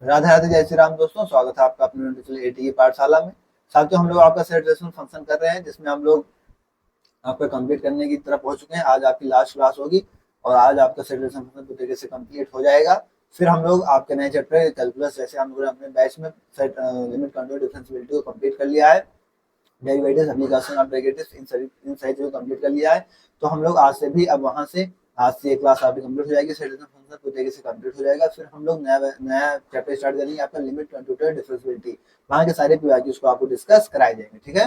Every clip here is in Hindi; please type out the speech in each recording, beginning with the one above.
राधे राधे, जय श्री राम दोस्तों। स्वागत है आपका अपने डिजिटल एटी की पाठशाला में। साथियों, हम लोग आपका सेट फंक्शन कर रहे हैं, जिसमें हम लोग आपका कंप्लीट करने की तरफ पहुंच चुके हैं। आज आपकी लास्ट क्लास होगी और आज आपका सेट फंक्शन पूरी तरीके से कंप्लीट हो जाएगा। फिर हम लोग आपके नए चैप्टर कैलकुलस, जैसे हम लोग अपने बैच में सेट लिमिट कंट्रोल डिफरेंशियबिलिटी को कंप्लीट कर लिया है, डेरिवेटिव्स, एप्लीकेशन ऑफ डेरिवेटिव्स, इन सारी चीजों को कंप्लीट कर लिया है। तो हम लोग आज से भी अब वहां से आज से एक क्लास आपकी कंप्लीट हो जाएगी, सेटलमेंट फंक्शन पूरी तरीके से कंप्लीट हो जाएगा। फिर हम लोग नया नया चैप्टर स्टार्ट करेंगे, आपका लिमिट कंप्यूटर डिफरेंशियबिलिटी। वहां के सारे पीवाईक्यूज को आपको डिस्कस कराए जाएंगे, ठीक है।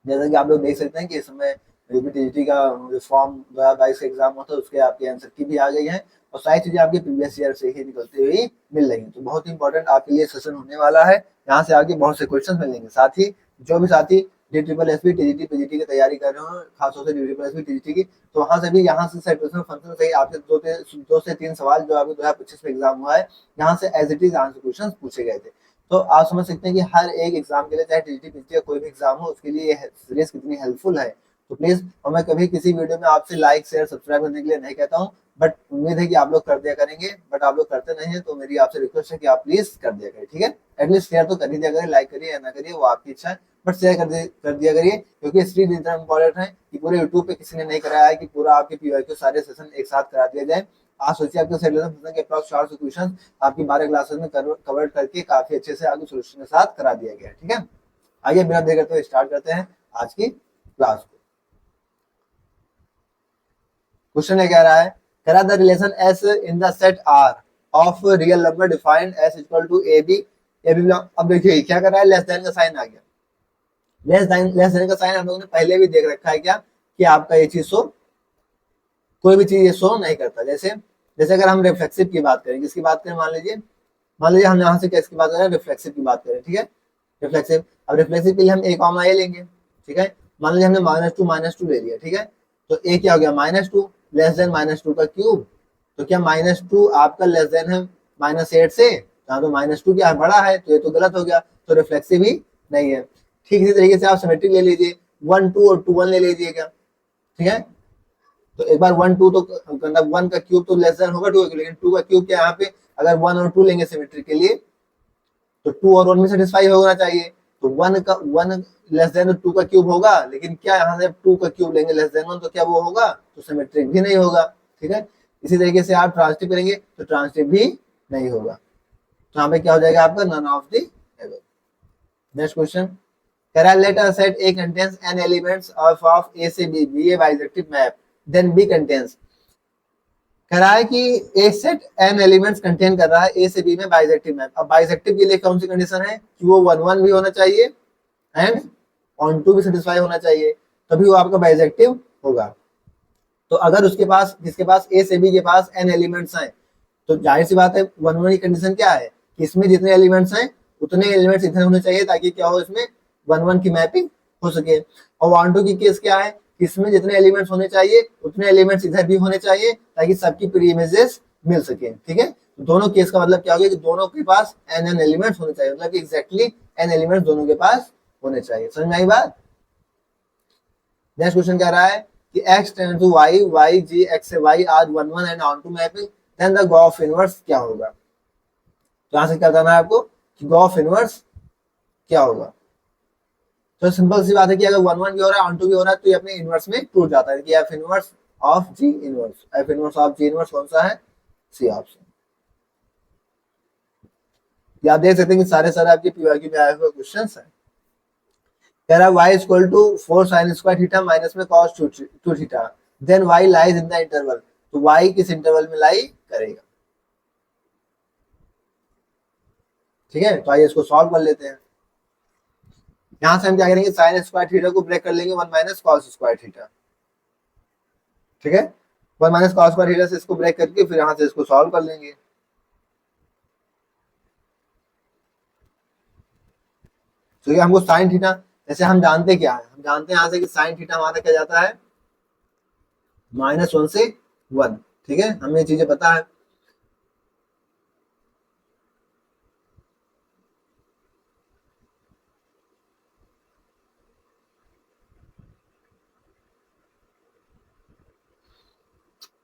जैसा कि आप लोग देख सकते हैं कि इस समय यूपीटीजीटी का जो फॉर्म 2022 का एग्जाम होता है, उसके आपके आंसर की भी आ गई है और सारी चीजें आपके प्रीवियस ईयर से ही निकलती हुई मिल रही है। तो बहुत ही इंपॉर्टेंट आपके लिए सेशन होने वाला है। यहाँ से आगे बहुत से क्वेश्चन मिलेंगे। साथ ही जो भी साथी D triple S P TGT PGT की तैयारी कर रहे हो, खासतौर से D triple S P TGT की, तो वहां से भी यहाँ से सेटलमेंट फंक्शन से ही आपके दो से तीन सवाल जो आपके 2025 में एग्जाम हुआ है, यहाँ से as it is answer question पूछे गए थे। तो आप समझ सकते हैं कि हर एक एग्जाम के लिए, चाहे टीजीटी पीजीटी का कोई भी एग्जाम हो, उसके लिए ये सीरीज कितनी हेल्पफुल है। तो प्लीज, और मैं कभी किसी वीडियो में आपसे लाइक शेयर सब्सक्राइब करने के लिए नहीं कहता हूँ, बट उम्मीद है कि आप लोग कर दिया करेंगे। बट आप लोग करते नहीं है, तो मेरी आपसे रिक्वेस्ट है कि आप प्लीज कर दिया करें, ठीक है। एटलीस्ट शेयर तो कर ही दिया करें, लाइक करिए या ना करिए वो आपकी इच्छा है, बट शेयर कर दिया करिए, क्योंकि इसलिए इतना इंपॉर्टेंट है कि पूरे यूट्यूब पे किसी ने नहीं कराया है कि पूरा आपके पीवाईक्यू सारे सेशन एक साथ करा दिया जाए। आज सोचिए आपके सेट के अप्रॉक्स 400 क्वेश्चन आपकी 12 क्लासेस में कवर करके काफी अच्छे से आगे सोल्यूशन के साथ करा दिया गया है, ठीक है। आइए बिना देर करते हुए स्टार्ट करते हैं आज की क्लास को। क्वेश्चन ये कह रहा है, करा the relation S in the set R of real number defined as equal to A B. अब देखिए क्या कर रहा है, लेस देन का साइन आ गया। लेस देन का साइन हम लोगों ने पहले भी देख रखा है क्या, कि आपका ये चीज शो, कोई भी चीज ये शो नहीं करता। जैसे जैसे अगर हम रिफ्लेक्सिव की बात करें, किसकी बात करें, मान लीजिए हम यहाँ से किसकी बात करें, रिफ्लेक्सिव की बात करें, ठीक है। रिफ्लेक्सिव, अब रिफ्लेक्सिव के लिए हम ए कॉमा ए लेंगे, ठीक है। मान लीजिए हमने माइनस टू ले लिया, ठीक है। तो ए क्या हो गया, -2, लेस देन -2 का क्यूब। तो क्या -2 आपका लेस देन है -8 से, जहाँ तो -2 क्या है, बड़ा है, तो ये तो गलत हो गया, तो रिफ्लेक्सिव ही नहीं है। ठीक इसी तरीके से आप सिमेट्रिक ले लीजिए, 1 2 और 2 1 ले लीजिएगा, ठीक है। तो एक बार 1 2 तो मतलब 1 का क्यूब तो लेस देन होगा 2 का, लेकिन 2 का क्यूब क्या है यहाँ पे, अगर 1 और 2 लेंगे सिमेट्रिक के लिए, तो 2 और 1 में सेटिस्फाई होना चाहिए। तो 1 लेस देन 2 का क्यूब होगा, लेकिन क्या यहाँ से 2 का क्यूब लेंगे लेस देन 1, तो क्या वो होगा, तो सिमेट्रिक भी नहीं होगा, ठीक है। इसी तरीके से आप ट्रांसटिव करेंगे तो ट्रांसटिव भी नहीं होगा। तो यहाँ पे क्या हो जाएगा आपका, none of the above. Next question, let a set A contains n elements of A से B, B a bisective map, then B contains, कह रहा है कि एक सेट n एलिमेंट्स कंटेन कर रहा है A से B में बाइसेक्टिव मैप। अब बाइसेक्टिव के लिए कौन सी कंडीशन है, कि वो 1 1 भी होना चाहिए एंड ऑन टू भी सेटिस्फाई होना चाहिए, तभी वो आपका बाइसेक्टिव होगा। तो अगर उसके पास, जिसके पास A से B के पास n एलिमेंट्स हैं, तो जाहिर सी बात है 1 1 की कंडीशन क्या है, कि इसमें जितने एलिमेंट्स हैं उतने एलिमेंट्स इतने होने चाहिए, ताकि क्या हो, इसमें 1 1 की मैपिंग हो सके। और 1 2 की केस क्या है, कि इसमें जितने एलिमेंट्स होने चाहिए उतने एलिमेंट्स इधर भी होने चाहिए, ताकि सबकी प्री इमेजेस मिल सके, ठीक है। तो दोनों केस का मतलब क्या हो गया, कि दोनों के पास एन एन एलिमेंट्स होने चाहिए, मतलब एग्जैक्टली एन एलिमेंट्स दोनों के पास होने चाहिए। समझ में आई बात। नेक्स्ट क्वेश्चन कह रहा है कि x tend to y, y g x से y are 1 1 and onto mapping, then the gof inverse क्या होगा। तो यहां से क्या बताना है आपको, कि गॉस इनवर्स क्या होगा। तो सिंपल सी बात है कि अगर 1 1 भी हो रहा है, ऑन टू भी हो रहा है, तो ये अपने इनवर्स में टूट जाता है, कि F inverse of ji inverse. F inverse of ji inverse कौन सा है, सी ऑप्शन। आप देख सकते हैं कि सारे सारे आपके पीवाईक्यू में आए हुए क्वेश्चन है। कह रहा है y equal to 4 sin square theta minus में cos 2 theta, then y lies in the interval. तो y किस इंटरवल में लाई करेगा, ठीक है। तो आइए इसको सॉल्व कर लेते हैं। यहां से हम क्या करेंगे, साइन स्क्वायर थीटा को ब्रेक कर लेंगे 1 माइनस कॉस स्क्वायर थीटा, ठीक है। 1 माइनस कॉस स्क्वायर थीटा से इसको ब्रेक करके फिर यहां से इसको सॉल्व कर लेंगे। तो ये हमको साइन थीटा, जैसे हम जानते क्या है, हम जानते हैं यहां से कि साइन थीटा हमारा क्या जाता है, -1 से 1, ठीक है, हमें ये चीजें पता है।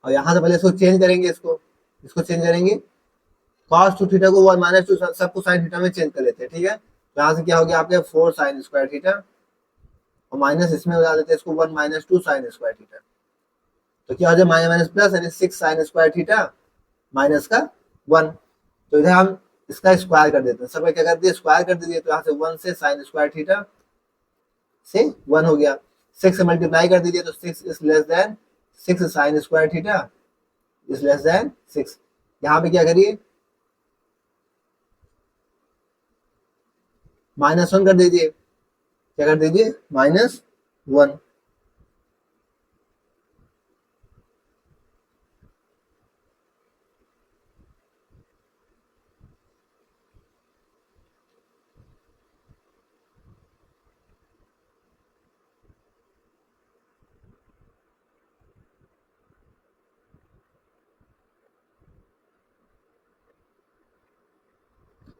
और यहां से पहले इसको चेंज करेंगे, इसको इसको चेंज करेंगे, कॉस टू थीटा को 1 माइनस टू सबको साइन थीटा में चेंज कर लेते हैं, ठीक है। तो यहाँ से क्या हो गया आपके 4 साइन स्क्वायर थीटा और माइनस इसमें बता देते हैं इसको 1 minus two sign square theta. तो क्या हो जाए माइनस माइनस प्लस यानी 6 साइन स्क्वायर थीटा माइनस का 1। तो इधर हम इसका स्क्वायर कर देते हैं, सब क्या कर दिए स्क्वायर कर दीजिए। तो यहाँ से 1 से साइन स्क्वायर थीटा से 1 हो गया, 6 से मल्टीप्लाई कर दीजिए तो 6 is less than 6 sign square theta is less than 6। यहाँ पे क्या करिए -1 कर दीजिए, क्या कर दीजिए -1।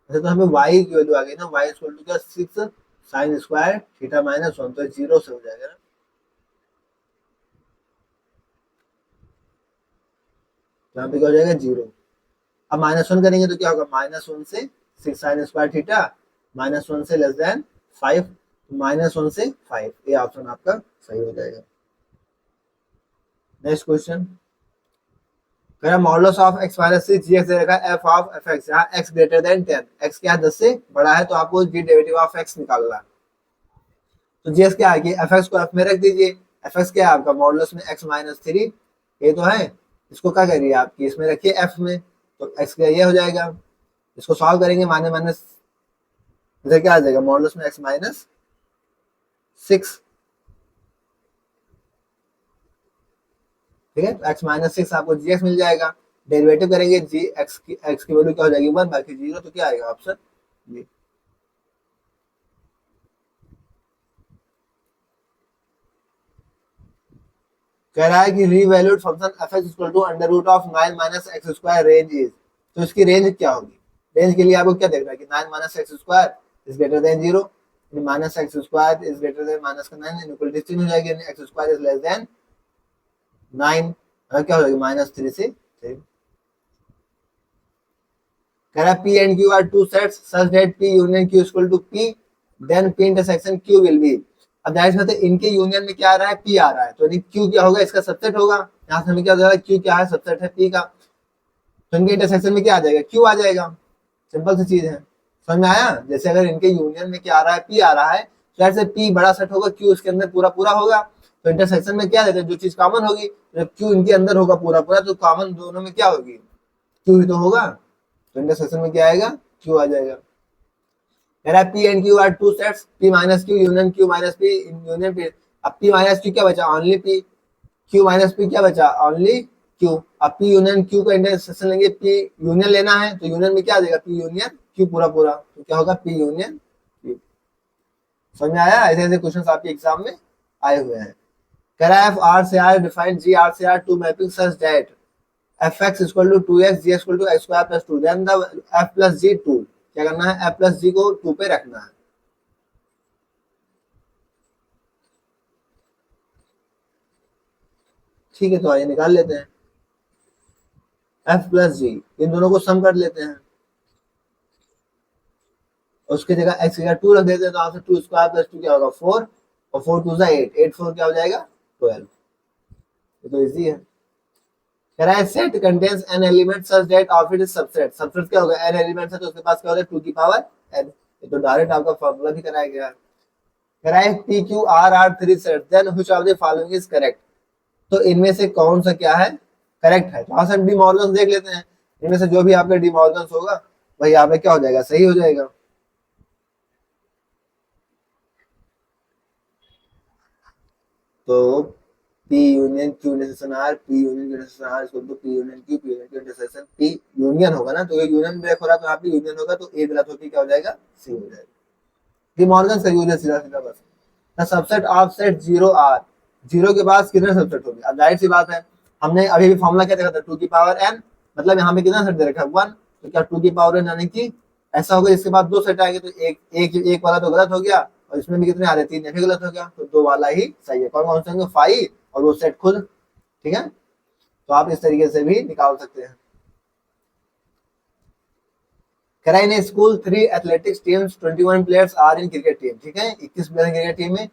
अच्छा तो हमें y की वैल्यू आ गई ना, y इक्वल टू क्या 6 साइन स्क्वायर थीटा -1, तो 0 से हो जाएगा ना। तो यहाँ पे क्या हो जाएगा 0। अब -1 करेंगे तो क्या होगा -1 से 6 साइन स्क्वायर थीटा -1 से लेस देन 5, -1 से 5, ये ऑप्शन आपका सही हो जाएगा। नेक्स्ट क्वेश्चन कह रहा modulus of x minus 6 G X दे रखा है f ऑफ एफ एक्स, यहाँ x ग्रेटर देन 10, x क्या है 10 से बड़ा है तो आपको जी डेरिवेटिव ऑफ x निकालना है। तो जी क्या है कि एफ एक्स को f में रख दीजिए, एफ एक्स क्या है आपका मॉडुलस में x माइनस 3 ये तो है, इसको क्या करिए आपकी इसमें रखिए f में, तो x का ये हो जाएगा। इसको सॉल्व करेंगे माइनस माइनस इधर क्या आ जाएगा मॉडुलस में x माइनस 6, ठीक है। तो x माइनस 6 आपको जी एक्स मिल जाएगा, डेरिवेटिव करेंगे जी एक्स की वैल्यू क्या हो जाएगी 1 बाकी 0, तो क्या आएगा ऑप्शन बी। कह रहा है कि real valued function f x equal to under root of 9 minus x square range is, तो इसकी रेंज क्या होगी। रेंज के लिए आपको क्या देखना है कि 9 minus x square is greater than 0, minus x square is greater than minus का 9 इक्वल टू 3 हो जाएगी, यानी x square is less than 9, क्या हो जाएगी -3 से 3। कह रहा है P and Q are two sets such that P union Q is equal to P, then P intersection Q will be। अब जाहिर सी बात है इनके यूनियन में क्या आ रहा है P आ रहा है, तो Q क्या होगा इसका सबसेट होगा, यहाँ से हमें क्या हो जाएगा Q क्या है सबसेट है P का, तो इनके इंटरसेक्शन में क्या आ जाएगा Q आ जाएगा, सिंपल सी चीज है। समझ में आया, जैसे अगर इनके यूनियन में क्या आ रहा है P आ रहा है, तो ऐसे P बड़ा सेट होगा Q उसके अंदर पूरा पूरा होगा, तो इंटरसेक्शन में क्या देते हैं जो चीज कॉमन होगी, जब Q इनके अंदर होगा पूरा पूरा तो कॉमन दोनों में क्या होगी Q ही तो होगा, तो इंटरसेक्शन में क्या आएगा Q आ जाएगा। कह रहा है P and Q are two sets P minus Q union Q minus P union P। अब P माइनस Q क्या बचा only P, Q minus P क्या बचा ओनली Q। अब P यूनियन Q का इंटरसेक्शन लेंगे, P यूनियन लेना है तो यूनियन में क्या आ जाएगा P यूनियन Q पूरा पूरा, तो क्या होगा P यूनियन Q। समझ में आया, ऐसे ऐसे क्वेश्चन आपके एग्जाम में आए हुए हैं। कह रहा है F R से R डिफाइन G R से R to mapping such that F x equal to 2x G equal to x square plus 2, then the F plus G 2, क्या करना है एफ प्लस जी को 2 पे रखना है। ठीक है तो आइए निकाल लेते हैं एफ प्लस जी, इन दोनों को सम कर लेते हैं, उसकी जगह एक्स की जगह 2 रख देते हैं, तो आपसे 2 स्क्वायर प्लस 2 क्या होगा 4, और 4 2 8, 8 4 क्या हो जाएगा 12, ये तो इजी है। कह रहा है set contains an element such that of it is subset, subset क्या होगा एन एलिमेंट है तो उसके पास क्या होगा 2 की पावर n, ये तो डायरेक्ट आपका फॉर्मूला भी कराया गया है। कह रहा है P Q R are 3 set then which of the following is correct, तो इनमें से कौन सा क्या है करेक्ट है, तो यहाँ से हम डी मॉर्गन देख लेते हैं, इनमें से जो भी आपका डी मॉर्गन होगा वही यहाँ पे क्या हो जाएगा सही हो जाएगा। तो P union Q intersection R, P union intersection R equal to P union Q, P union Q intersection P union होगा ना, तो ये यूनियन ब्रेक हो रहा है तो यहाँ पे यूनियन होगा, तो A गलत होकर क्या हो जाएगा C हो जाएगा। डी मॉर्गन सही हो जाए सीधा सीधा बस। The subset of set 0 R, 0 के बाद कितने सबसेट होंगे, अब जाहिर सी बात है हमने अभी भी फॉर्मूला क्या देखा था 2 की पावर n, मतलब यहाँ पे कितना सेट दे रखा है 1, तो क्या 2 की पावर n यानी कि ऐसा होगा इसके बाद 2 सेट आएंगे, तो एक वाला तो गलत हो गया, और इसमें भी कितने आ रहे 3, ये भी गलत हो गया, तो 2 वाला ही सही है। कौन कौन से होंगे 5 और वो सेट खुद, ठीक है। तो आप इस तरीके से भी निकाल सकते हैं। कह रहा है in school 3 athletics teams 21 players are in cricket team, ठीक है, 21 प्लेयर क्रिकेट टीम में,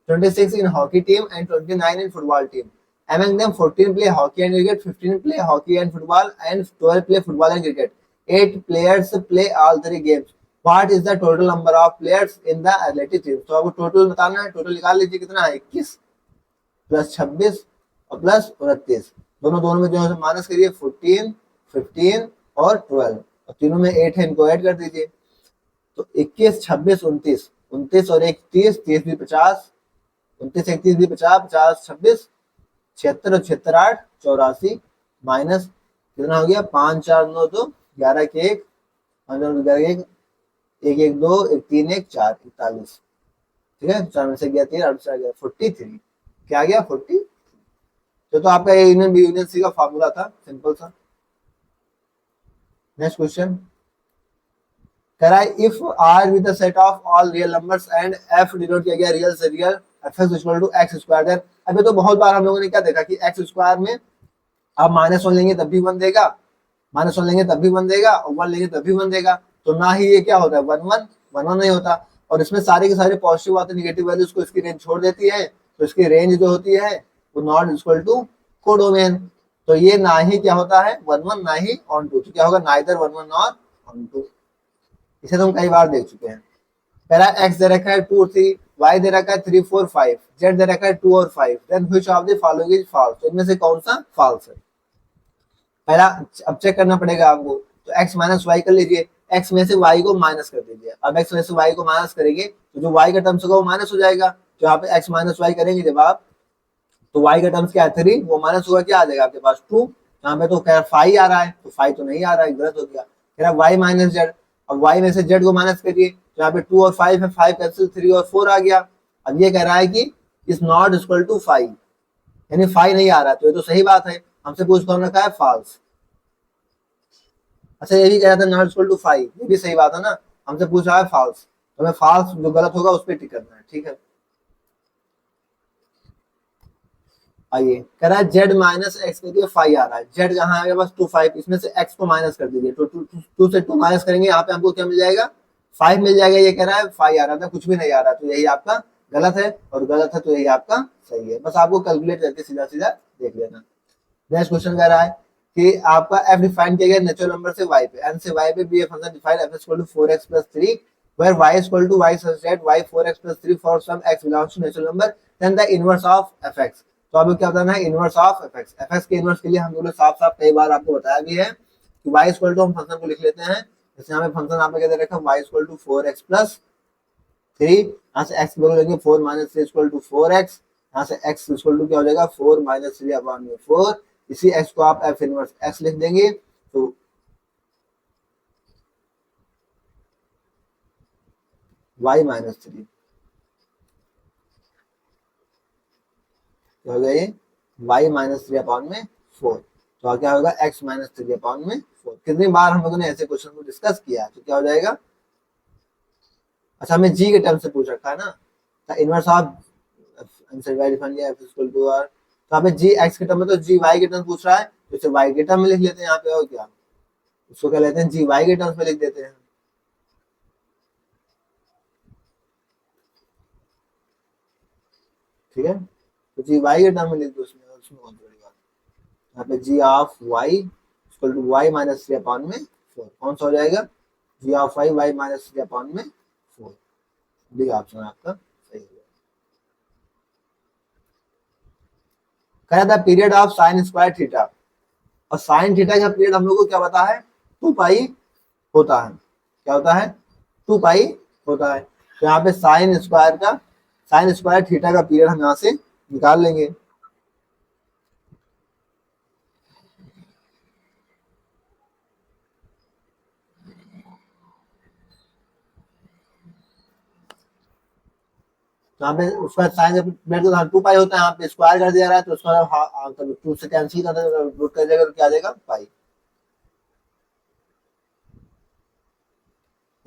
26 in hockey team and 29 in football team. Among them, 14 play hockey and cricket, 15 play hockey and football, and 12 play football and cricket. 8 players play all three games. What is the total number of players in the athletic team? तो आपको टोटल बताना है, टोटल निकाल लीजिए कितना है, 21 प्लस 26 और प्लस 29, दोनों में जो है माइनस करिए, 14, 15 और 12, और तीनों में 8 है, इनको ऐड कर दीजिए, तो 21, 26, 29, 29 और 1 30, 30 भी 50, 29 31 भी 50, 50 26, 76 और 76 8, 84 माइनस कितना हो गया, 5 4 9 2 11 के 1, 5 9 11 के 1 1 2 1 3 1 4 41, ठीक है, 4 में से गया 3 8 से गया 43, क्या गया 40। तो आपका ये यूनियन बी यूनियन सी का फार्मूला था, सिंपल सा। नेक्स्ट क्वेश्चन कह रहा है if R with the set of all real numbers and f denote किया गया रियल से real f x equal to x square, then अभी तो बहुत बार हम लोगों ने क्या देखा कि एक्स स्क्वायर में आप -1 लेंगे तब भी 1 देगा, -1 लेंगे तब भी 1 देगा, और 1 लेंगे तब भी 1 देगा, तो ना ही ये क्या होता है 1 1 1 1 नहीं होता, और इसमें सारे के सारे पॉजिटिव आते नेगेटिव वैल्यूज को इसकी रेंज छोड़ देती है, तो इसकी रेंज जो होती है वो नॉट इक्वल टू कोडोमेन, तो ये ना ही क्या होता है 1 1 ना ही ऑन 2, तो क्या होगा नाइदर 1 1 और ऑन 2, इसे तो हम कई बार देख चुके हैं। पहला एक्स दे रखा है 2 3, वाई दे रखा है 3 4 5, जेड दे रखा है 2 और 5, then which of the following is false, तो इनमें से कौन सा फॉल्स है, पहला अब चेक करना पड़ेगा आपको, तो x माइनस वाई कर लीजिए, x में से y को माइनस कर दीजिए, अब x में से y को माइनस करेंगे तो जो y का टर्म्स होगा वो माइनस हो जाएगा, तो यहाँ पे x माइनस वाई करेंगे जब आप, तो y का टर्म्स क्या है 3, वो माइनस होगा, क्या आ जाएगा आपके पास 2, यहाँ पे तो कह रहा 5 आ रहा है, तो 5 तो नहीं आ रहा है, गलत हो गया, कह रहा y माइनस जेड, अब y में से z को माइनस करिए, तो यहाँ पे 2 और 5 है, 5 कैंसिल 3 और 4 आ गया, अब ये कह रहा है कि इज नॉट इक्वल टू 5, यानी 5 नहीं आ रहा है, तो ये तो सही बात है, हमसे पूछ कौन रखा है फॉल्स। अच्छा ये भी कह रहा था नॉट इक्वल टू 5, ये भी सही बात है ना, हमसे पूछ रहा है फॉल्स, तो हमें फॉल्स जो गलत होगा उस पर टिक करना है, ठीक है। आइए कह रहा है जेड माइनस एक्स के लिए 5 आ रहा है, जेड जहां है बस 2 5, इसमें से एक्स को माइनस कर दीजिए, तो 2 से 2 माइनस करेंगे, यहाँ पे हमको क्या मिल जाएगा 5 मिल जाएगा, ये कह रहा है 5 आ रहा था, कुछ भी नहीं आ रहा, तो यही आपका गलत है, और गलत है तो यही आपका सही है, बस आपको कैलकुलेट करके सीधा सीधा देख लेना। नेक्स्ट क्वेश्चन कह रहा है कि आपका f डिफाइन किया गया नेचुरल नंबर से y पे, n से y पे भी function define f equal to 4x plus 3 where y equal to y such that y 4x plus 3 for some x belongs to natural number then the inverse of fx, तो आपको क्या बताना है इनवर्स ऑफ fx, fx के इनवर्स के लिए हम लोग साफ साफ कई बार आपको बताया भी है कि y इक्वल टू हम फंक्शन को लिख लेते हैं, जैसे यहाँ पे फंक्शन आपने क्या दे रखा है y equal to 4x plus 3, यहाँ से x वैल्यू लेंगे 4 minus 3 इक्वल टू 4x, यहाँ से x इक्वल टू क्या हो जाएगा 4 minus 3 अपॉन में 4, इसी x को आप f इनवर्स x लिख देंगे, तो y माइनस 3 हो गया, ये y माइनस 3 अपॉन में 4, तो क्या होगा x माइनस 3 अपॉन में 4। कितनी बार हम लोगों ने ऐसे क्वेश्चन को डिस्कस किया, तो क्या हो जाएगा, अच्छा हमें g के टर्म से पूछ रखा है ना, तो इनवर्स ऑफ डिफाइन किया f इक्वल टू r, तो यहाँ पे जी एक्स के टर्म में, तो जी वाई के टर्म पूछ रहा है, तो इसे वाई के टर्म में लिख लेते हैं यहाँ पे, और क्या उसको क्या लेते हैं जी वाई के टर्म्स में लिख देते हैं, ठीक है, तो जी वाई के टर्म में लिख दो, उसमें बहुत बड़ी बात, यहाँ पे G of Y equal to Y minus 3 upon में 4, कौन सा हो जाएगा G of Y Y minus 3 upon में 4, डी ऑप्शन आपका सही है। कह था period of sine square theta, और साइन थीटा का पीरियड हम लोग को क्या पता है 2 पाई होता है, क्या होता है 2 पाई होता है, तो यहाँ पे साइन स्क्वायर थीटा का पीरियड हम यहाँ से निकाल लेंगे, यहाँ पे उसका साइन पीरियड तो 2 पाई होता है, यहाँ पे स्क्वायर कर दिया रहा है, तो उसका 2 से कैंसिल कर देगा, तो क्या आ जाएगा पाई।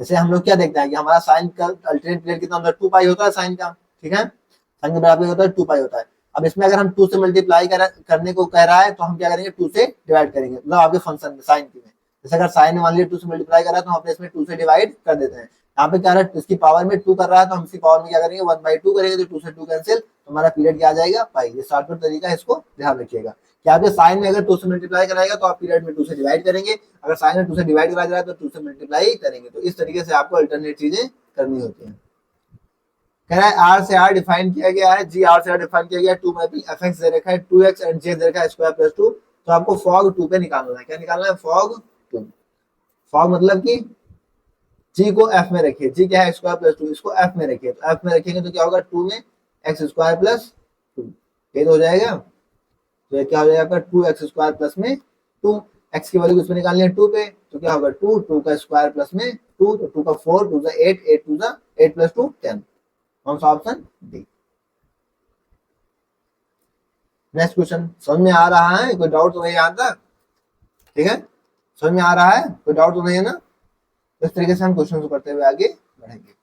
जैसे हम लोग क्या देखते हैं कि हमारा साइन का अल्टरनेट पीरियड कितना होता है 2 पाई होता है साइन का, ठीक है, साइन का बराबर होता है 2 पाई होता है। अब इसमें अगर हम 2 से मल्टीप्लाई करने को कह रहा है, तो हम क्या करेंगे 2 से डिवाइड करेंगे, मतलब आपके फंक्शन में साइन की में, जैसे अगर साइन मान लीजिए 2 से मल्टीप्लाई कर रहा है तो हम अपने इसमें 2 से डिवाइड कर देते हैं। यहाँ पे क्या रहा है, इसकी पावर में 2 कर रहा है तो हम इसकी पावर में क्या करेंगे 1/2 करेंगे, तो 2 से 2 कैंसिल, तो हमारा पीरियड क्या आ जाएगा पाई। ये शॉर्टकट तरीका है, इसको ध्यान रखिएगा कि आपके साइन में अगर 2 से मल्टीप्लाई कराएगा तो आप पीरियड में 2 से डिवाइड करेंगे, अगर साइन में 2 से डिवाइड कराया जा रहा है तो 2 से मल्टीप्लाई करेंगे। तो इस तरीके से आपको अल्टरनेट चीजें करनी होती है। कह रहा है आर से आर डिफाइन किया गया है, जी आर से आर डिफाइन किया गया है, 2 मैपिंग एफ एक्स दे रखा है, 2x एंड जे दे रखा है स्क्वायर प्लस 2, तो आपको फॉग 2 पे निकालना है। क्या निकालना है, फॉग 2। फॉग मतलब कि जी को एफ में रखिए, जी क्या है स्क्वायर प्लस 2, इसको एफ में रखिए, तो एफ में रखेंगे तो क्या होगा 2 में एक्स स्क्वायर प्लस 2, ये तो हो जाएगा। तो ये क्या हो जाएगा आपका 2x स्क्वायर प्लस में 2, एक्स की वैल्यू इसमें निकालनी है 2 पे, तो क्या होगा 2, 2 का स्क्वायर प्लस में 2, तो 2 का 4, 2 का 8, 8 2 का 8 प्लस 2 10, कौन सा ऑप्शन डी। नेक्स्ट क्वेश्चन समझ में आ रहा है, कोई डाउट तो नहीं यहाँ तक, ठीक है, समझ में आ रहा है, कोई डाउट तो नहीं है ना। इस तरीके से हम क्वेश्चन को करते हुए आगे बढ़ेंगे।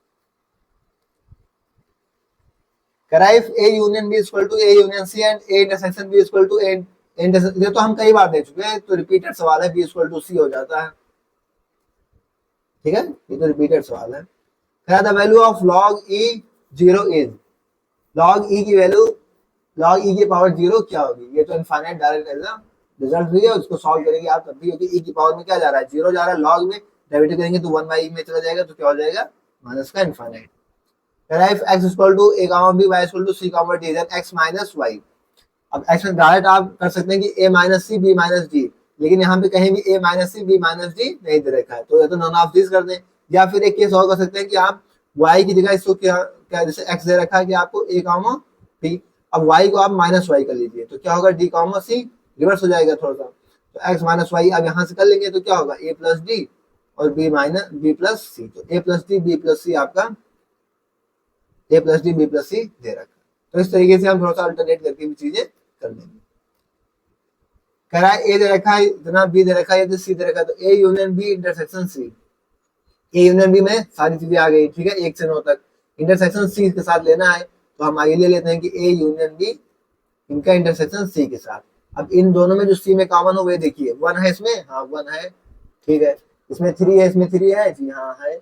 If A union B equal to A union C and A intersection B equal to A, ये तो हम कई बार देख चुके हैं, तो रिपीटेड सवाल है, बी इक्वल टू सी हो जाता है, ठीक है, ये तो रिपीटेड सवाल है। The value of log E zero is, log E की वैल्यू, लॉग ई की पावर जीरो क्या होगी, ये तो इनफाइनाइट डायरेक्ट एग्जाम रिजल्ट भी है, उसको सॉल्व करेंगे आप तब भी, क्योंकि ई की पावर में क्या जा रहा है, जीरो जा रहा है, लॉग में डेरिवेटिव करेंगे तो 1/e में चला जाएगा, तो क्या हो जाएगा माइनस का infinite. if x equal to a comma b, y equal to c comma d, then x minus y। अब x में डायरेक्ट आप कर सकते हैं कि a minus C B minus D, लेकिन यहाँ पे कहीं भी a minus C B minus D नहीं दे रखा है, तो या तो नॉन ऑफ दिस कर दें, या फिर एक केस और कर सकते हैं कि आप y की जगह इसको क्या क्या जैसे x दे रखा है कि आपको a कॉमा b, अब y को आप माइनस वाई कर लीजिए, तो क्या होगा d कॉमा c, रिवर्स हो जाएगा थोड़ा सा, तो x माइनस वाई अब यहाँ से कर लेंगे तो क्या होगा a प्लस डी और b minus b plus C, तो a plus D b plus C आपका A plus D B plus C दे रखा है। तो इस तरीके से हम थोड़ा सा अल्टरनेट करके भी चीजें कर लेंगे। कह रहा है ए दे रखा है इतना, बी दे रखा है, सी दे रखा है, तो A union B intersection C, A union B में सारी चीजें आ गई, ठीक है, 1 से 9 तक, इंटरसेक्शन सी के साथ लेना है, तो हम आगे ले लेते हैं कि ए यूनियन बी, इनका इंटरसेक्शन सी के साथ। अब इन दोनों में जो सी में कॉमन हो, वे देखिए 1 है इसमें, हाँ 1 है, ठीक है, इसमें 3 है, इसमें 3 है, जी हाँ है,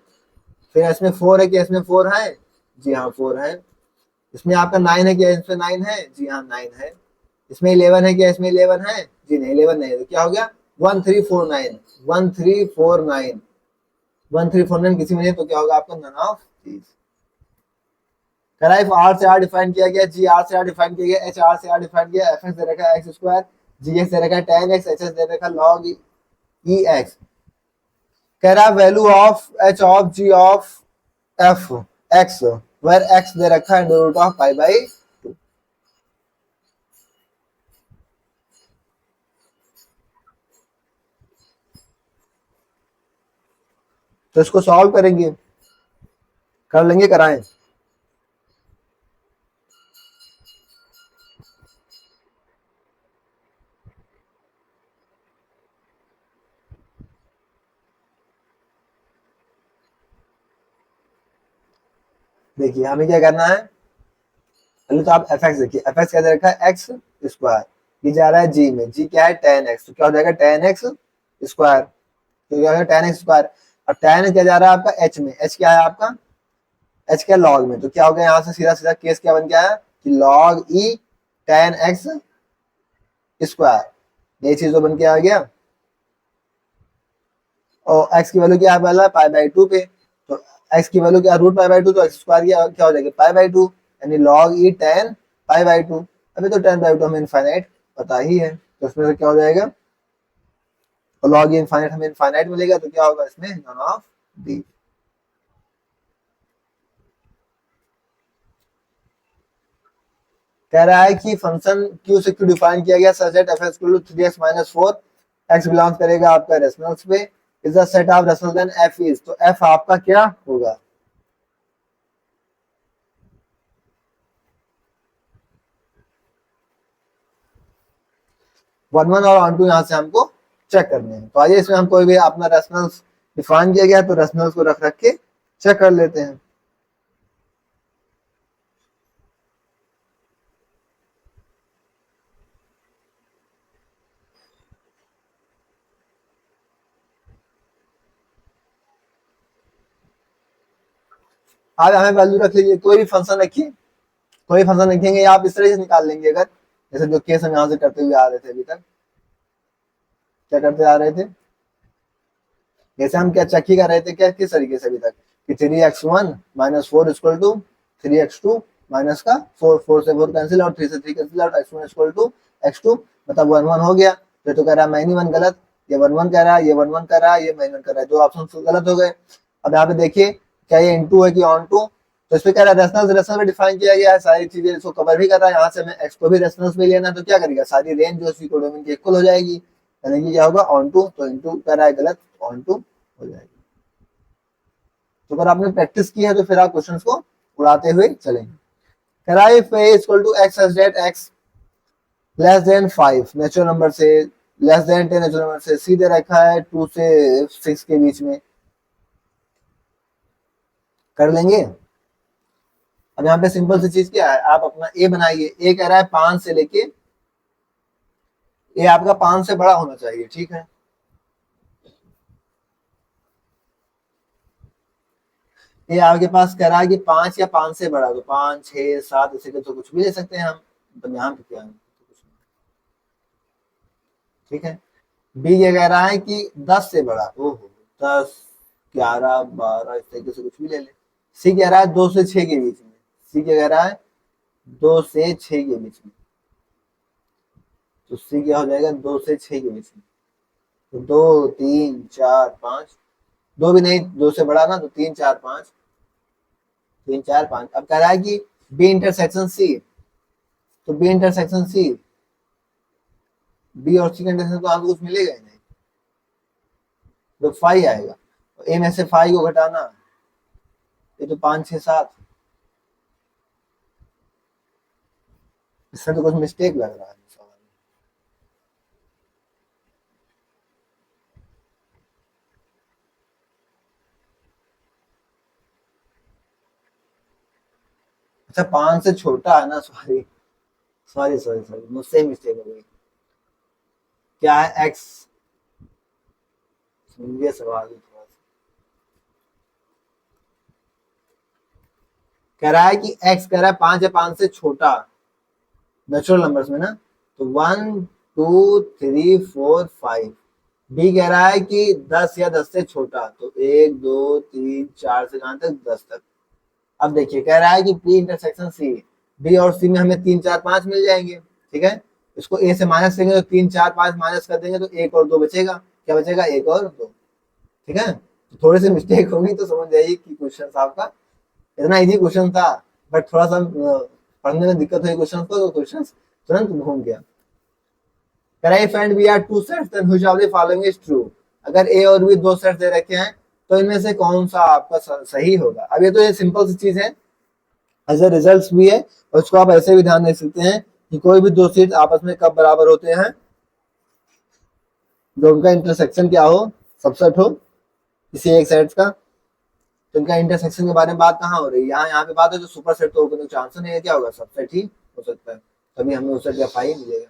फिर इसमें 4 है, क्या इसमें 4 है, जी हाँ 4 है, इसमें आपका 9 है, क्या इसमें 9 है, जी हाँ 9 है, इसमें 11 है, क्या इसमें 11 है, जी नहीं 11 नहीं है, तो क्या हो गया 1349, 1349, 1349 किसी में नहीं, तो क्या होगा आपका none of these. If R से आर डिफाइन किया गया, जी आर से आर डिफाइन किया गया, एच आर से आर डिफाइन किया, एफ एक्स दे रखा है एक्स स्क्वायर, जी एक्स दे रखा है tan x, एच एस दे रखा है log ई एक्स। कह रहा है value of H of G of F X, where X दे रखा है under root of pi by 2। तो इसको सॉल्व करेंगे, कर लेंगे, कराएं। देखिए हमें क्या करना है, पहले तो आप एफ एक्स देखिए, एफ एक्स क्या दे रखा है एक्स स्क्वायर, ये जा रहा है जी में, जी क्या है tan x, तो क्या हो जाएगा tan x स्क्वायर, तो क्या होगा tan x स्क्वायर, और tan क्या जा रहा है आपका h में, h क्या है आपका, h क्या log में, तो क्या हो गया यहाँ से सीधा सीधा केस क्या बन गया है कि log e tan x square, ये चीज तो बन के आ गया, और x की वैल्यू क्या है पहला पाई बाई 2 पे, तो x की वैल्यू क्या रूट पाई बाई 2, तो x स्क्वायर क्या हो जाएगा पाई बाई 2, यानी log e tan pi by 2। अभी तो tan बाई 2 हमें इनफाइनाइट पता ही है, तो इसमें से क्या हो जाएगा, और log इनफाइनाइट हमें इनफाइनाइट मिलेगा, तो क्या होगा इसमें नन ऑफ दी। कह रहा है कि फंक्शन q से q डिफाइन किया गया such that f is equal to 3x minus 4, x belong करेगा आपका रेशनल्स पे, is the set of rational then f is, तो f आपका क्या होगा, 1 1 और 1 2 यहाँ से हमको चेक करने हैं, तो आइए इसमें हम कोई भी अपना रेशनल्स डिफाइन किया गया, तो रेशनल्स को रख रख के चेक कर लेते हैं। आप यहाँ पे वैल्यू रख लीजिए, कोई भी फंक्शन रखिए, कोई फंक्शन रखेंगे आप इस तरह से निकाल लेंगे। अगर जैसे जो केस हम यहाँ से करते हुए आ रहे थे अभी तक, क्या करते आ रहे थे, जैसे हम क्या चेक ही कर रहे थे क्या किस तरीके से अभी तक कि 3x1 minus 4 equal to 3x2 minus का 4, 4 से 4 कैंसिल और 3 से 3 कैंसिल और x1 इक्वल टू x2 मतलब 1 1 हो गया। तो कह रहा है माइनी 1 गलत, ये 1 1 कह रहा है, ये 1 1 कर रहा है, ये माइनी 1 कर रहा है, दो ऑप्शन गलत हो गए। अब यहाँ पे देखिए क्या ये इनटू है कि ऑन टू, तो इसमें कह रहा है रेफरेंस, रेफरेंस में डिफाइन किया गया है, सारी चीजें इसको कवर भी कर रहा है। यहाँ से हमें x को भी रेफरेंस में लेना, तो क्या करेगा, सारी रेंज जो उसकी कोडोमेन की इक्वल हो जाएगी, यानी कि क्या होगा ऑन टू, तो इनटू कर रहा है गलत, ऑन टू हो जाएगी। तो अगर आपने प्रैक्टिस की है तो फिर आप क्वेश्चंस को उड़ाते हुए चलेंगे। कराई if a equal to x such that x less than 5 natural number से, लेस देन 10 नेचुरल नंबर से, सीधे रखा है 2 से 6 के बीच में, कर लेंगे। अब यहाँ पे सिंपल सी चीज क्या है, आप अपना a बनाइए, a कह रहा है 5 से लेके, a आपका 5 से बड़ा होना चाहिए, ठीक है। ये आपके पास कह रहा है कि 5 या 5 से बड़ा, तो 5 6 7 इसी के तो कुछ भी ले सकते हैं हम, तो यहाँ पे क्या है, ठीक है। बी ये कह रहा है कि 10 से बड़ा, ओहो 10 11 12 इस तरीके से कुछ भी ले ले। सी कह रहा है 2 से 6 के बीच में, सी क्या कह रहा है 2 से 6 के बीच में, तो सी क्या हो जाएगा 2 से 6 के बीच में, तो 2 3 4 5, दो भी नहीं, 2 से बड़ा ना, तो 3 4 5, 3 4 5। अब कह रहा है कि बी इंटरसेक्शन सी, तो बी इंटरसेक्शन सी, बी और सी का इंटरसेक्शन तो आपको कुछ मिलेगा ही नहीं, तो 5 आएगा, तो ए में से 5 को घटाना, ये तो 5 6 7, इससे तो कुछ मिस्टेक लग रहा है सवाल में। अच्छा 5 से छोटा है ना, सॉरी सॉरी सॉरी सॉरी, मुझसे मिस्टेक हो गई। क्या है एक्स, समझिए सवाल थोड़ा सा, कह रहा है कि एक्स कह रहा है 5 या 5 से छोटा नेचुरल नंबर्स में ना, तो 1 2 3 4 5। बी कह रहा है कि 10 या 10 से छोटा, तो 1 2 3 4 से कहां तक 10 तक। अब देखिए कह रहा है कि बी इंटरसेक्शन सी, बी और सी में हमें 3 4 5 मिल जाएंगे, ठीक है। इसको ए से माइनस करेंगे तो 3 4 5 माइनस कर देंगे तो 1 और 2 बचेगा, क्या बचेगा 1 और 2, ठीक है। तो थोड़ी सी मिस्टेक होगी तो समझ जाइए कि क्वेश्चन आपका इतना इजी क्वेश्चन था, बट थोड़ा सा पढ़ने में दिक्कत हुई क्वेश्चन को, तो क्वेश्चन तुरंत घूम गया। If and B are two sets then which of the following is true, अगर ए और बी दो सेट्स दे रखे हैं तो इनमें से कौन सा आपका सही होगा। अब ये तो ये सिंपल सी चीज है, एज ए रिजल्ट भी है, और उसको आप ऐसे भी ध्यान रख सकते हैं कि कोई भी दो सेट आपस में कब बराबर होते हैं, जो उनका इंटरसेक्शन क्या हो, सबसेट हो किसी एक सेट का, तो इनका इंटरसेक्शन के बारे में बात कहाँ हो रही है, यहाँ पे बात है, तो सुपर सेट तो होगा, चांस नहीं है, क्या होगा सबसेट ही हो सकता है, तभी हमें उस सेट का फाई मिलेगा।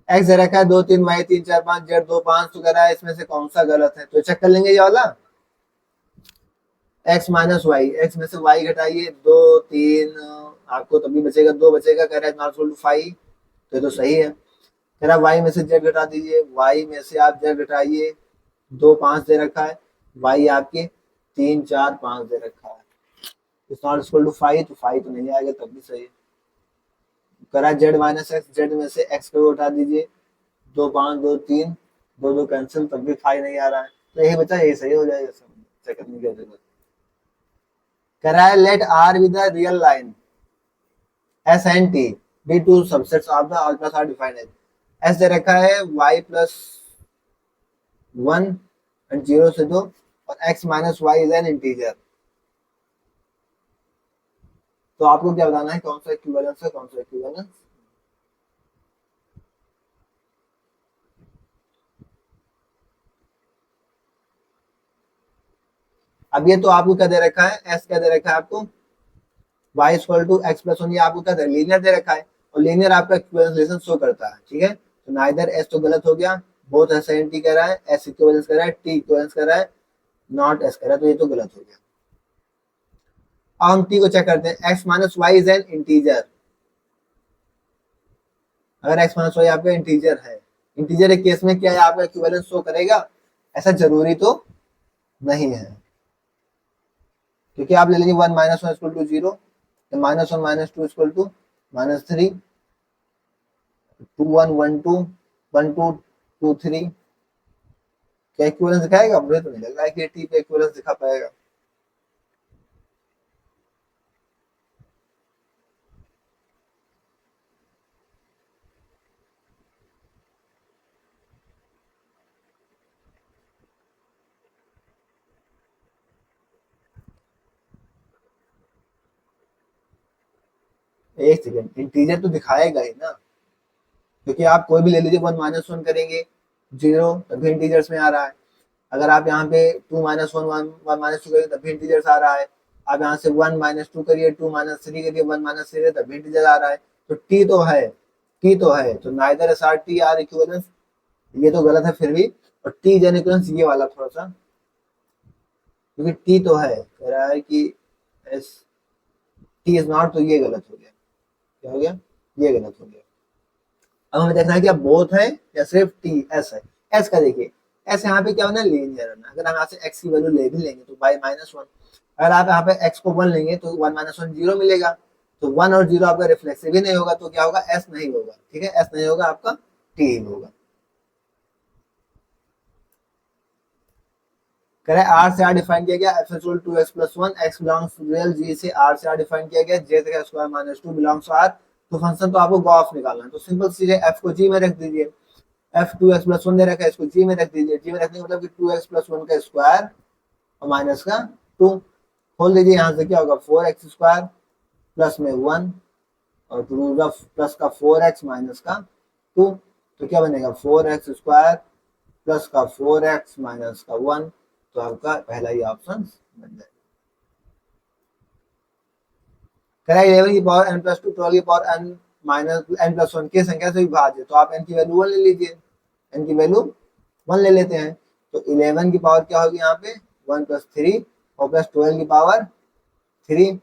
एक्स दे रखा है 2 3 वाई 3 4 5 जेड 2 5, तो कह रहा है इसमें से कौन सा गलत है, तो चेक कर लेंगे ये वाला। एक्स माइनस वाई, एक्स में से वाई घटाइए 2 3, आपको तभी बचेगा 2 बचेगा, कह रहा है नॉट इक्वल टू 5, तो ये तो सही है। कह रहा है वाई में से जेड घटा दीजिए, वाई में से आप जेड घटाइए, 2 5 दे रखा है, वाई आपके 3 4 5 दे रखा है, इट्स नॉट इक्वल टू 5, तो 5 तो नहीं आएगा, तब भी सही है। करा जेड माइनस एक्स, जेड में से एक्स को उठा दीजिए, 2 5 2 3, 2 2 कैंसिल, तब भी 5 नहीं आ रहा है, तो यही बचा, यही सही हो जाएगा, सब चेक करने की जरूरत। करा है let R with the real line S and T be two subsets of the all plus R defined as, S दे रखा है वाई प्लस 1 एंड 0 से 2, और x minus y is an integer, तो आपको क्या बताना है कौन सा इक्विवेलेंस है, कौन सा इक्विवेलेंस। अब ये तो आपको क्या दे रखा है, एस क्या दे रखा है आपको, y equal to x plus 1, ये आपको क्या दे लीनियर दे रखा है, और लीनियर आपका इक्विवेलेंस रिलेशन शो करता है, ठीक है। तो नाइदर एस तो गलत हो गया, बोथ एस एंड टी कह रहा है, एस इक्विवेलेंस कह रहा है, टी इक्विवेलेंस कह रहा है, नॉट एस कह रहा है, तो ये तो गलत हो गया। अब हम टी को चेक करते हैं, x minus y is an integer. अगर एक्स माइनस वाई आपका इंटीजर है, इंटीजर के केस में क्या है, आपका इक्विवेलेंस शो करेगा? ऐसा जरूरी तो नहीं है, क्योंकि आप ले लीजिए 1 minus one equal to 0, minus one minus two equal to minus three, 2 1 1 2 1 2 2 3। क्या इक्विवेलेंस दिखाएगा? मुझे तो नहीं लग रहा है कि टी पे इक्विवेलेंस दिखा पाएगा। एक सेकेंड, इंटीजर तो दिखाएगा ही ना, क्योंकि आप कोई भी ले लीजिए, 1 माइनस वन करेंगे 0, तब भी इंटीजर्स में आ रहा है। अगर आप यहाँ पे 2 माइनस वन 1 माइनस टू करिए तब भी इंटीजर्स आ रहा है। आप यहाँ से 1 माइनस टू करिए, 2 माइनस थ्री करिए, 1 माइनस थ्री तब भी इंटीजर आ रहा है। तो टी तो है, टी तो है, तो neither S R T R equivalence, ये तो गलत है फिर भी। और टी इज एन इक्विवेलेंस, ये वाला थोड़ा सा, क्योंकि टी तो है, कह रहा है कि एस टी इज नॉट, तो ये गलत हो गया। क्या हो गया? ये गलत हो गया। अब हमें देखना है कि अब बोथ है या सिर्फ टी एस है। एस का देखिए, एस यहाँ पे क्या होना, लीनियर है ना। अगर हम यहाँ से एक्स की वैल्यू ले भी लेंगे तो बाई माइनस वन, अगर आप यहाँ पे एक्स को वन लेंगे तो 1 माइनस वन 0 मिलेगा। तो 1 और 0 आपका रिफ्लेक्सिव ही नहीं होगा, तो क्या होगा, एस नहीं होगा। ठीक है, एस नहीं होगा, आपका टी ही होगा। करें आर से आर डिफाइन किया गया, F equal to x plus one, X belongs to real, G से आर से आर डिफाइन किया गया, जे तक square minus two belongs to R. तो फंक्शन तो आपको गॉस निकालना है, तो सिंपल सी है, एफ को जी में रख दीजिए। F two x plus one दे रखा है, इसको जी में रख दीजिए। जी में रखने का मतलब कि 2x प्लस वन का स्क्वायर और माइनस का 2। खोल दीजिए, यहाँ से क्या होगा, 4x स्क्वायर प्लस में 1 और टू प्लस का 4x माइनस का 2। तो क्या बनेगा, 4x स्क्वायर प्लस का 4x माइनस का 1। तो आपका पहला ही ऑप्शन बन जाएगा। करें 11 की पावर n प्लस टू, 12 की power n minus n plus one की संख्या से विभाज्य। तो आप n की वैल्यू 1 ले लीजिए, n की वैल्यू 1 ले लेते हैं। तो 11 की पावर क्या होगी यहाँ पे, 1 प्लस थ्री और प्लस 12 की पावर 3।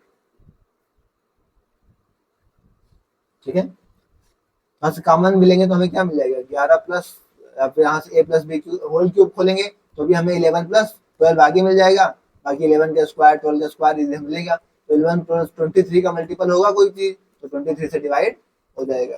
ठीक है, यहाँ से कॉमन मिलेंगे तो हमें क्या मिल जाएगा, 11 प्लस, फिर यहाँ से a plus B whole cube खोलेंगे तो भी हमें 11 प्लस 12 आगे मिल जाएगा। बाकी 11 का स्क्वायर 12 का स्क्वायर इधर मिलेगा। तो 11 प्लस 23 का मल्टीपल होगा कोई चीज, तो 23 से डिवाइड हो जाएगा।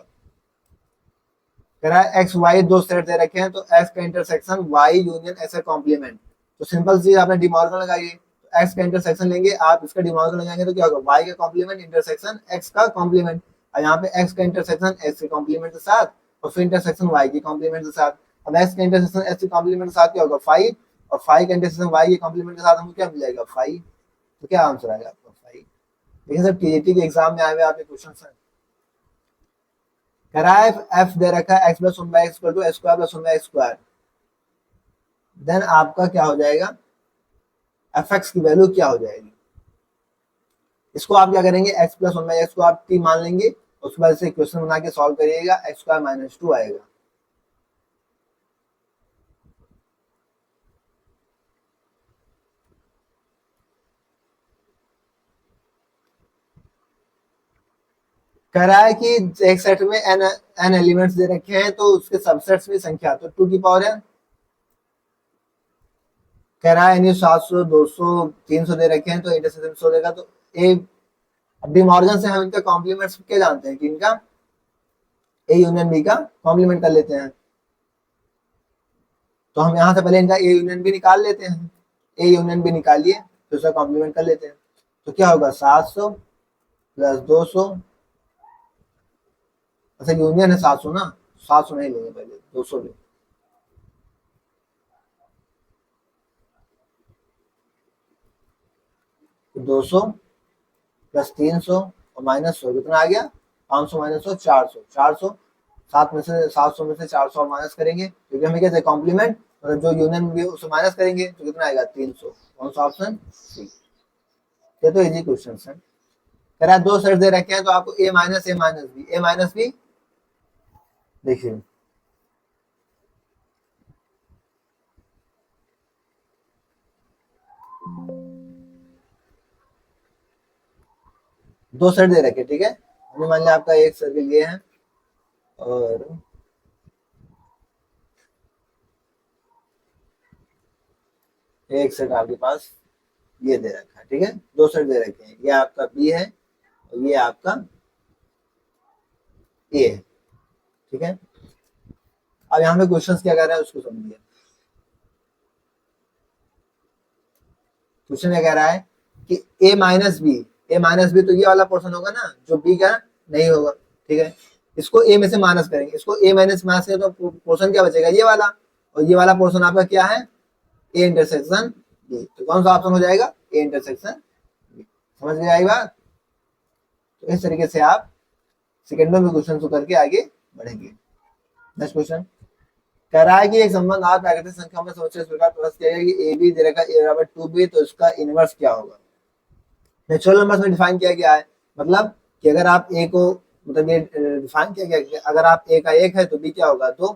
कह रहा है एक्स वाई दो सेट दे रखे हैं, तो एक्स का इंटरसेक्शन वाई यूनियन एक्स का कॉम्प्लीमेंट। तो सिंपल चीज आपने डिमॉर्गन लगाई है, तो एक्स का इंटरसेक्शन लेंगे आप, इसका डिमॉर्गन लगाएंगे तो क्या होगा, वाई का कॉम्प्लीमेंट इंटरसेक्शन एक्स का कॉम्प्लीमेंट। और यहाँ पे एक्स का इंटरसेक्शन एक्स के कॉम्प्लीमेंट के साथ, और फिर इंटरसेक्शन वाई के कॉम्प्लीमेंट के साथ। अब एक्स का इंटरसेक्शन एक्स के कॉम्प्लीमेंट के साथ क्या होगा, 5, और 5 का इंटरसेक्शन वाई के कॉम्प्लीमेंट के साथ हमको क्या मिल जाएगा, 5। तो क्या आंसर आएगा आपका, 5। देखिए सर, टीएटी के एग्जाम में आए हुए आपके क्वेश्चन है। कह रहा है एफ दे रखा है x plus one by x equal to x square plus one by x square. Then आपका क्या हो जाएगा, एफ एक्स की वैल्यू क्या हो जाएगी। इसको आप क्या करेंगे, x plus one by x को आप टी मान लेंगे, उसके बाद से क्वेश्चन बना के सॉल्व करिएगा, एक्स स्क्वायर माइनस टू आएगा। कह रहा है कि एक सेट में एन एन एलिमेंट्स दे रखे हैं, तो उसके सबसेट्स की संख्या तो 2 की पावर है। कह रहा है यानी 700 200 300 दे रखे हैं, तो इंटरसेक्शन 100 देगा। तो ए, अब डिमॉर्गन से हम इनका कॉम्प्लीमेंट्स क्या जानते हैं कि इनका ए यूनियन बी का कॉम्प्लीमेंट कर लेते हैं। तो हम यहाँ से पहले इनका ए यूनियन भी निकाल लेते हैं, ए यूनियन भी निकालिए, फिर उसका कॉम्प्लीमेंट कर लेते हैं। तो क्या होगा, 700 प्लस 200, अच्छा यूनियन है 700 ना, 700 नहीं लेंगे, पहले 200 ले। 200 प्लस 300 और माइनस 100 कितना आ गया, 500 माइनस 100 400। 400 सात में से 700 में से 400 माइनस करेंगे, क्योंकि हमें क्या था कॉम्प्लीमेंट, और जो यूनियन भी उससे माइनस करेंगे तो कितना आएगा 300। कौन सा ऑप्शन, सी। ये तो इजी क्वेश्चन है। कह रहा है दो सेट दे रखे हैं, तो आपको ए माइनस बी, ए माइनस बी देखिए, दो सेट दे रखे, ठीक है। हमने मान लिया आपका एक सर्किल ये है और एक सेट आपके पास ये दे रखा है, ठीक है। दो सेट दे रखे हैं, ये आपका बी है और ये आपका ए है, ठीक है। अब यहाँ पे क्वेश्चन क्या कर रहा है उसको समझिए। क्वेश्चन क्या कह रहा है कि ए माइनस बी तो ये वाला पोर्शन होगा ना जो बी का नहीं होगा, ठीक है। इसको ए में से माइनस करेंगे, इसको ए माइनस माइनस करें तो पोर्शन क्या बचेगा, ये वाला। और ये वाला पोर्शन आपका क्या है, ए इंटरसेक्शन बी। तो कौन सा ऑप्शन हो जाएगा, ए इंटरसेक्शन बी। समझ में आई बात। तो इस तरीके से आप सेकेंडों में क्वेश्चन को करके आगे बढ़ेंगे। नेक्स्ट क्वेश्चन कह रहा है कि एक संबंध आठ प्राकृतिक संख्या में समस्या इस प्रकार प्रस्तुत किया गया कि ए बी दे रखा ए बराबर 2b, तो इसका इनवर्स क्या होगा। नेचुरल नंबर्स में डिफाइन किया गया है, मतलब कि अगर आप ए को, मतलब ये डिफाइन किया गया कि अगर आप ए का एक है तो बी क्या होगा, दो,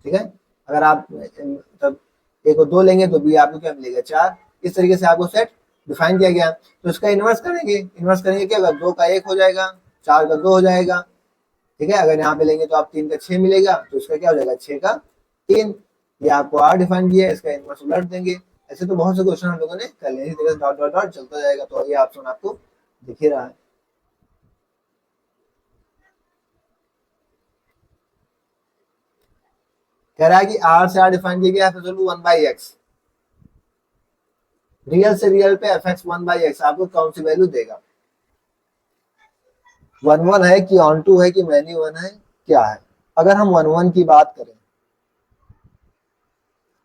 ठीक है। अगर आप मतलब ए को दो लेंगे तो बी आपको क्या मिलेगा, चार। इस तरीके से आपको सेट डिफाइन किया गया। तो इसका इनवर्स करेंगे, इनवर्स करेंगे क्या होगा, दो का एक हो जाएगा, चार का दो हो जाएगा, ठीक है। अगर यहाँ पे लेंगे तो आप तीन का छह मिलेगा, तो इसका क्या हो जाएगा, छह का तीन। ये आपको आर डिफाइन किया है, इसका इनवर्स उलट देंगे। ऐसे तो बहुत से क्वेश्चन हम लोगों ने कर लिए, इसी तरह से डॉट डॉट डॉट चलता जाएगा। तो ये ऑप्शन आपको दिख ही रहा है। कह रहा है कि आर से आर डिफाइन किया गया है तो वन बाई एक्स। रियल से रियल पे F x one by x आपको कौन सी वैल्यू देगा, वन वन है कि ऑन टू है कि मैनी वन है, क्या है। अगर हम वन वन की बात करें,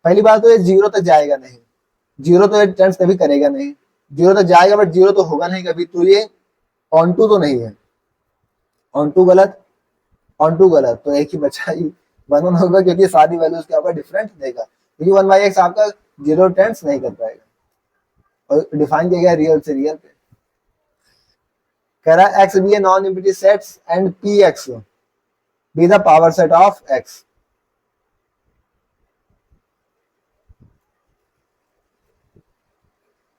पहली बात तो ये जीरो तक जाएगा नहीं, जीरो तो ये टेंस कभी करेगा नहीं। जीरो तक जाएगा बट जीरो तो होगा नहीं कभी, तो ये ऑन टू तो नहीं है। ऑन टू गलत, ऑन टू गलत, तो एक ही बचा ही वन वन होगा, क्योंकि सारी वैल्यूज के आपका डिफरेंट देगा, क्योंकि वन बाई एक्स आपका जीरो टेंस नहीं कर पाएगा। और डिफाइन किया गया रियल से रियल पे। कह रहा है X B A non empty sets and P X be the power set of X.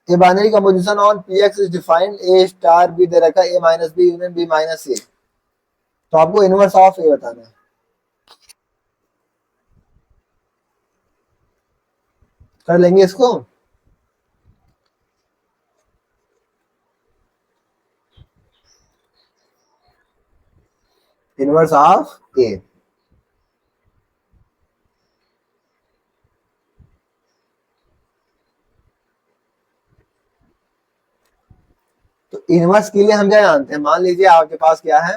ये binary composition on P X is defined A star B दे रखा A minus B union B minus A. तो आपको इनवर्स ऑफ ए बताना है। कर लेंगे इसको। इनवर्स ऑफ ए, तो इनवर्स के लिए हम क्या जानते हैं, मान लीजिए आपके पास क्या है,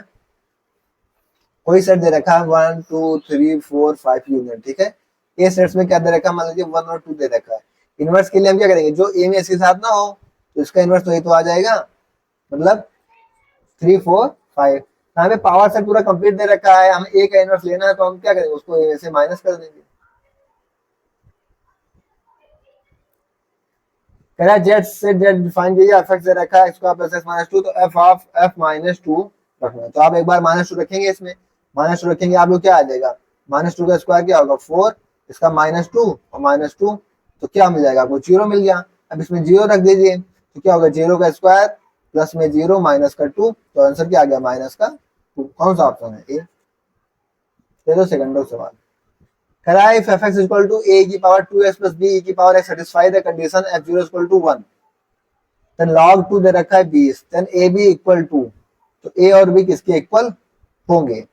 कोई सेट दे रखा है 1 2 3 4 5 यूनिट, ठीक है। ए सेट्स में क्या दे रखा है, मान लीजिए 1 और 2 दे रखा है। इनवर्स के लिए हम क्या करेंगे, जो ए में इसके साथ ना हो तो इसका इनवर्स तो ये तो आ जाएगा, मतलब 3 4 5। यहाँ पे पावर सेट पूरा कंप्लीट दे रखा है, हमें ए का इनवर्स लेना है, तो हम क्या करेंगे, उसको ए में से माइनस कर देंगे। कह रहा है जेड से जेड डिफाइन कीजिए, एफ एक्स दे रखा है X square plus X minus two, तो F of F minus two रखना है। तो आप एक बार माइनस टू रखेंगे, इसमें माइनस टू रखेंगे, आप लोग क्या आ जाएगा, माइनस टू का स्क्वायर क्या होगा 4, इसका माइनस टू और माइनस टू, तो क्या मिल जाएगा आपको, जीरो मिल गया। अब इसमें जीरो रख दीजिए, तो क्या होगा, जीरो का स्क्वायर प्लस में जीरो माइनस का टू, तो आंसर क्या आ गया, माइनस का टू। कौन सा ऑप्शन है, ए। चलो सेकंडो सवाल। कह रहा है if f(x) equal to a की पावर 2x plus b की power x satisfy the condition f(0) equal to 1, then log 2 दे रखा है 20, then ab equal to, तो a और b किसके इक्वल होंगे।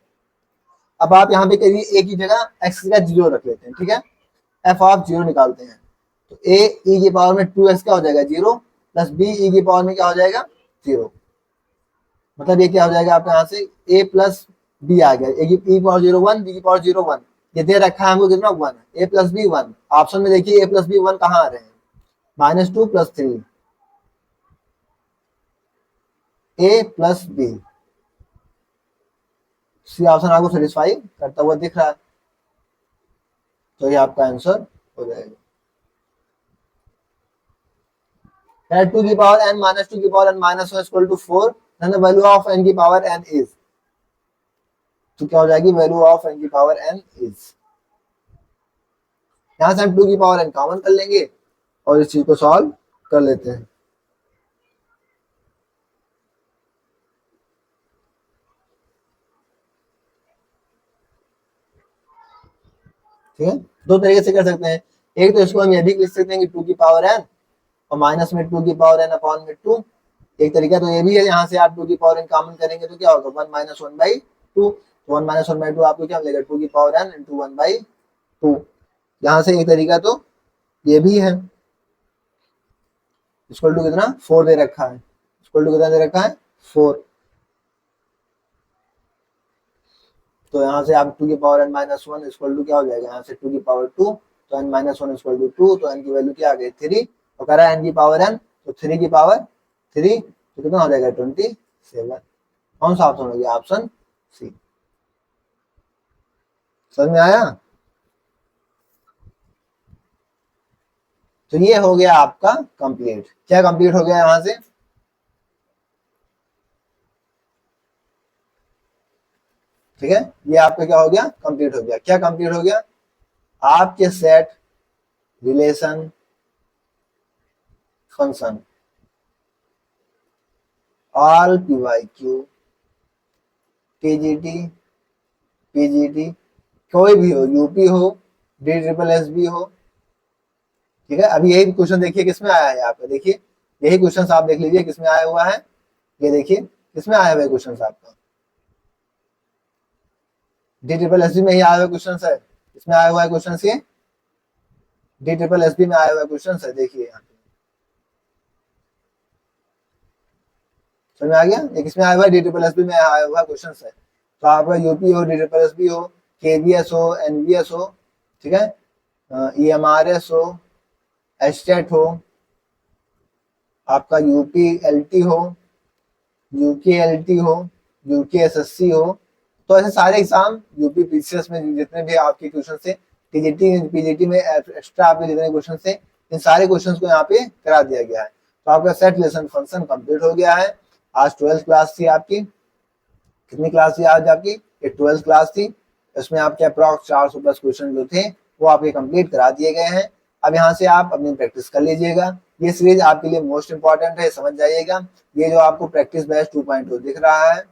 अब आप यहाँ पे करिए a की जगह x का जीरो रख लेते हैं, ठीक है। f ऑफ जीरो निकालते हैं, तो a e की पावर में 2x क्या हो जाएगा, जीरो, प्लस b e की पावर में क्या हो जाएगा, जीरो। मतलब ये क्या हो जाएगा आपके यहाँ से a प्लस बी आ गया, ए की पावर जीरो वन, बी की पावर जीरो वन। ये दे रखा है हमको कितना, वन। ए प्लस बी वन, ऑप्शन में देखिए ए प्लस बी वन कहाँ आ रहे हैं, माइनस टू प्लस थ्री, ए प्लस बी। सी ऑप्शन आपको सेटिस्फाई करता हुआ दिख रहा है, तो ये आपका आंसर हो जाएगा। टू की पावर एन माइनस टू की power n minus one equal to four, then the value of n की पावर एन इज, तो क्या हो जाएगी, वैल्यू ऑफ एन की पावर एन इज। यहां से हम 2 की पावर एन कॉमन कर लेंगे और इस चीज को सॉल्व कर लेते हैं। ठीक है, दो तरीके से कर सकते हैं। एक तो इसको हम ये भी लिख सकते हैं कि 2 की पावर n और माइनस में 2 की पावर n अपॉन में 2। एक तरीका तो ये भी है, यहाँ से आप 2 की पावर n कॉमन करेंगे तो क्या होगा 1 माइनस 1/2। 1 माइनस 1/2 आपको क्या मिलेगा 2 की पावर n इंटू 1/2। यहाँ से एक तरीका तो ये भी है। इक्वल टू कितना 4 दे रखा है, इक्वल टू कितना दे रखा है 4। तो यहाँ से आप 2 की power n minus 1 equal to क्या हो जाएगा, यहाँ से 2 की पावर 2, तो n माइनस 1 इक्वल टू 2, तो n की वैल्यू क्या आ गई 3, और कह रहा है n की पावर n, तो 3 की पावर 3, तो कितना हो जाएगा 27। कौन सा ऑप्शन हो गया, ऑप्शन सी। समझ में आया? तो ये हो गया आपका कंप्लीट। क्या कंप्लीट हो गया यहाँ से, ठीक है, ये आपका क्या हो गया कंप्लीट हो गया। क्या कंप्लीट हो गया, आपके set relation function all PYQ TGT PGT कोई भी हो, यूपी हो, DSSS हो, ठीक है। अभी यही क्वेश्चन देखिए किसमें आया है आपका, देखिए यही क्वेश्चन आप देख लीजिए किसमें आया हुआ है, ये देखिए किसमें आया हुआ है क्वेश्चन आपका, DSSS में ही आया हुआ क्वेश्चन है। इसमें आया हुआ है क्वेश्चन, ये DSSS में आया हुआ क्वेश्चन है, देखिए यहाँ पे समझ में आ गया। ये किसमें आया हुआ है, DSSS में आया हुआ क्वेश्चन है। तो आपका यूपी हो, DSSS हो, KVS हो, NVS हो, ठीक है, EMRS हो, एस्टेट हो, आपका UPLT हो, UKLT हो, UKSSC हो, तो ऐसे सारे एग्जाम यूपी PCS में जितने भी आपके क्वेश्चन से, TGT PGT में एक्स्ट्रा आपके जितने क्वेश्चन से, इन सारे क्वेश्चन को यहाँ पे करा दिया गया है। तो आपका सेट रिलेशन फंक्शन कंप्लीट हो गया है। आज 12th क्लास थी आपकी, कितनी क्लास थी आज आपकी, ये 12th क्लास थी। इसमें आपके अप्रॉक्स 400 प्लस क्वेश्चन जो थे वो आपके कंप्लीट करा दिए गए हैं। अब यहाँ से आप अपनी प्रैक्टिस कर लीजिएगा। ये सीरीज आपके लिए मोस्ट इंपॉर्टेंट है, समझ जाइएगा। ये जो आपको प्रैक्टिस बैच 2.0 दिख रहा है,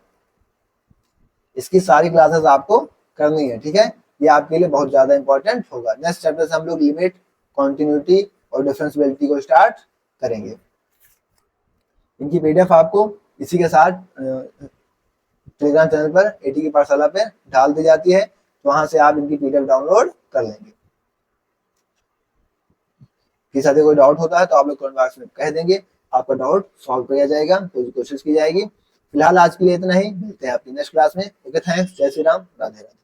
इसकी सारी क्लासेस आपको करनी है, ठीक है। ये आपके लिए बहुत ज्यादा इंपॉर्टेंट होगा। नेक्स्ट चैप्टर से हम लोग लिमिट, कॉन्टिन्यूटी और डिफरेंशियबिलिटी को स्टार्ट करेंगे। इनकी पीडीएफ आपको इसी के साथ टेलीग्राम चैनल पर एटी की पाठशाला पे डाल दी जाती है, तो वहां से आप इनकी पीडीएफ डाउनलोड कर लेंगे। किसी कोई डाउट होता है तो आप लोग कमेंट बॉक्स में कह देंगे, आपका डाउट सॉल्व किया जाएगा, तो कोशिश की जाएगी। फिलहाल आज के लिए इतना ही, मिलते हैं आपकी नेक्स्ट क्लास में। ओके, थैंक्स, जय श्री राम, राधे राधे।